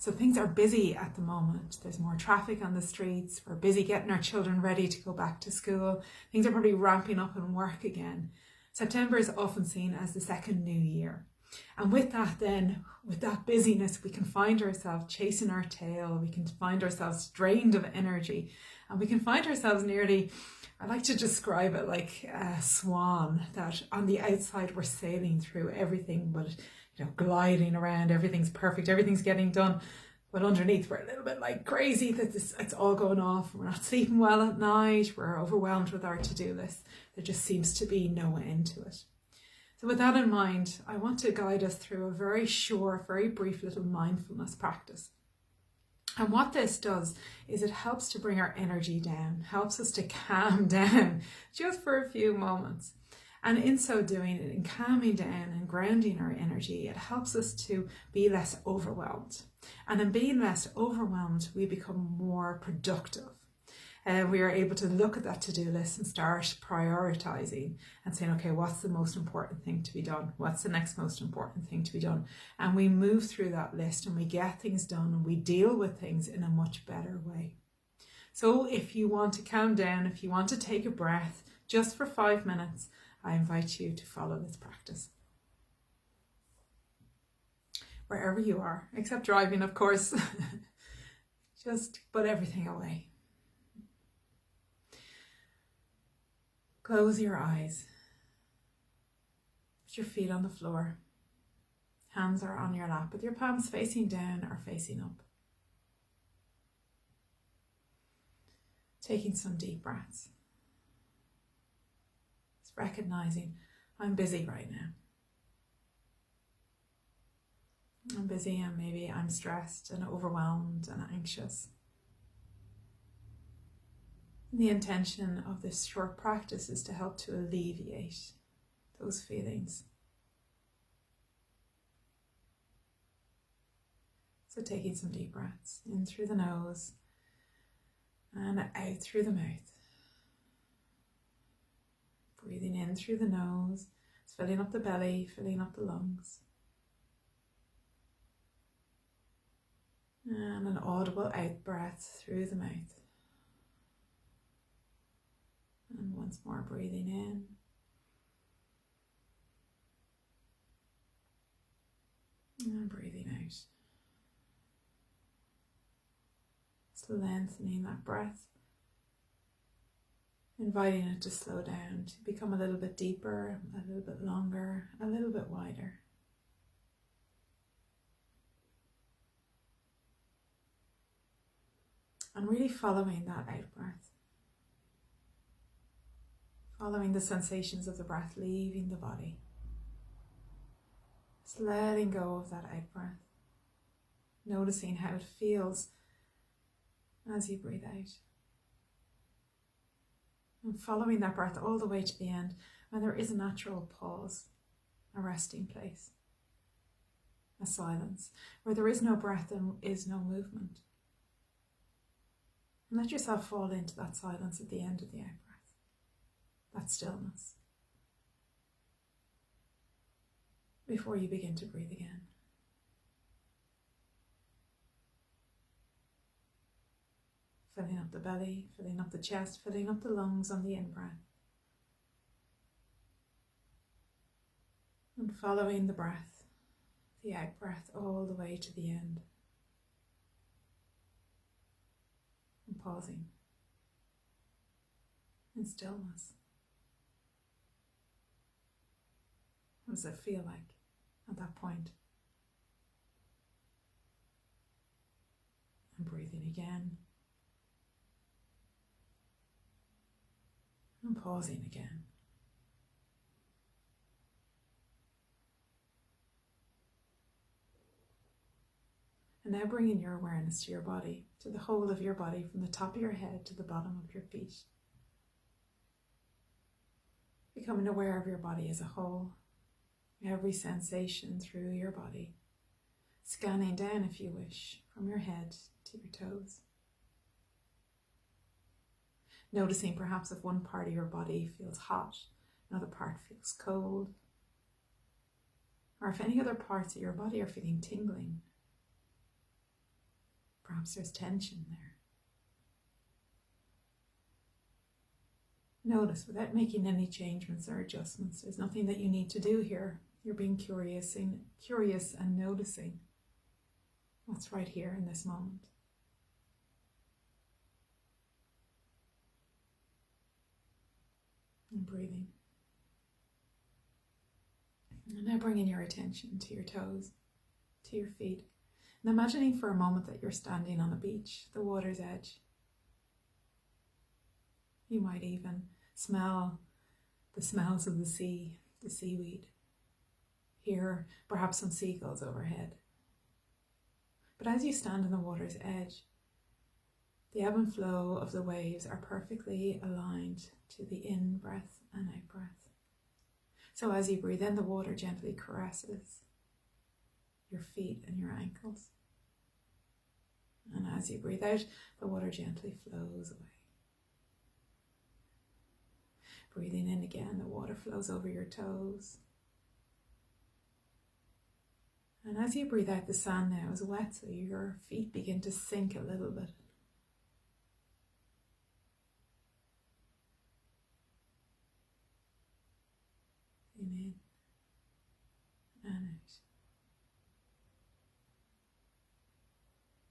So things are busy at the moment. There's more traffic on the streets. We're busy getting our children ready to go back to school. Things are probably ramping up in work again. September is often seen as the second new year. And with that then, with that busyness, we can find ourselves chasing our tail. We can find ourselves drained of energy. And we can find ourselves nearly, I like to describe it like a swan, that on the outside we're sailing through everything, but gliding around, everything's perfect, everything's getting done. But underneath we're a little bit like crazy that it's all going off. We're not sleeping well at night. We're overwhelmed with our to-do list. There just seems to be no end to it. So with that in mind, I want to guide us through a very short, very brief little mindfulness practice. And what this does is it helps to bring our energy down, helps us to calm down just for a few moments. And in so doing, in calming down and grounding our energy, it helps us to be less overwhelmed. And in being less overwhelmed, we become more productive. We are able to look at that to-do list and start prioritizing and saying, okay, what's the most important thing to be done? What's the next most important thing to be done? And we move through that list and we get things done and we deal with things in a much better way. So if you want to calm down, if you want to take a breath just for 5 minutes, I invite you to follow this practice. Wherever you are, except driving, of course, just put everything away. Close your eyes. Put your feet on the floor. Hands are on your lap with your palms facing down or facing up. Taking some deep breaths. Just recognizing I'm busy right now. I'm busy and maybe I'm stressed and overwhelmed and anxious. The intention of this short practice is to help to alleviate those feelings. So taking some deep breaths in through the nose and out through the mouth. Breathing in through the nose, filling up the belly, filling up the lungs. And an audible out breath through the mouth. And once more breathing in. And breathing out. Just lengthening that breath. Inviting it to slow down, to become a little bit deeper, a little bit longer, a little bit wider. And really following that out breath. Following the sensations of the breath leaving the body. Just letting go of that out breath. Noticing how it feels as you breathe out. And following that breath all the way to the end, when there is a natural pause, a resting place, a silence. Where there is no breath, there is no movement. And let yourself fall into that silence at the end of the out breath. That stillness, before you begin to breathe again. Filling up the belly, filling up the chest, filling up the lungs on the in-breath. And following the breath, the out-breath, all the way to the end. And pausing in stillness. What does it feel like at that point? And breathing again. And pausing again. And now bringing your awareness to your body, to the whole of your body, from the top of your head to the bottom of your feet. Becoming aware of your body as a whole. Every sensation through your body, scanning down if you wish, from your head to your toes. Noticing perhaps if one part of your body feels hot, another part feels cold, or if any other parts of your body are feeling tingling. Perhaps there's tension there. Notice without making any changements or adjustments. There's nothing that you need to do here. You're being curious and noticing what's right here in this moment. And breathing. And now bringing your attention to your toes, to your feet. And imagining for a moment that you're standing on a beach, the water's edge. You might even smell the smells of the sea, the seaweed. Hear perhaps some seagulls overhead. But as you stand on the water's edge, the ebb and flow of the waves are perfectly aligned to the in-breath and out-breath. So as you breathe in, the water gently caresses your feet and your ankles. And as you breathe out, the water gently flows away. Breathing in again, the water flows over your toes. And as you breathe out, the sand now is wet, so your feet begin to sink a little bit. In and out.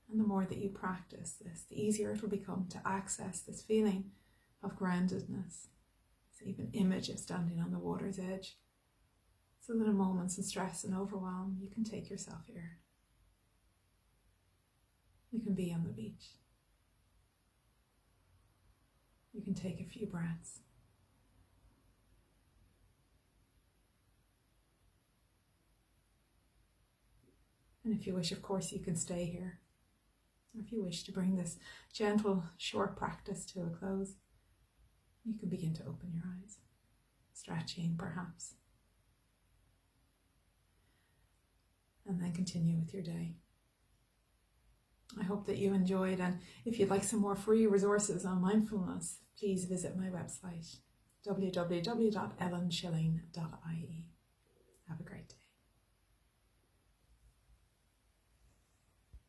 And the more that you practice this, the easier it will become to access this feeling of groundedness. It's even image of standing on the water's edge. So that in moments of stress and overwhelm, you can take yourself here. You can be on the beach. You can take a few breaths. And if you wish, of course, you can stay here. Or if you wish to bring this gentle, short practice to a close, you can begin to open your eyes, stretching perhaps. And then continue with your day. I hope that you enjoyed, and if you'd like some more free resources on mindfulness, please visit my website, www.ellenschilling.ie. Have a great day.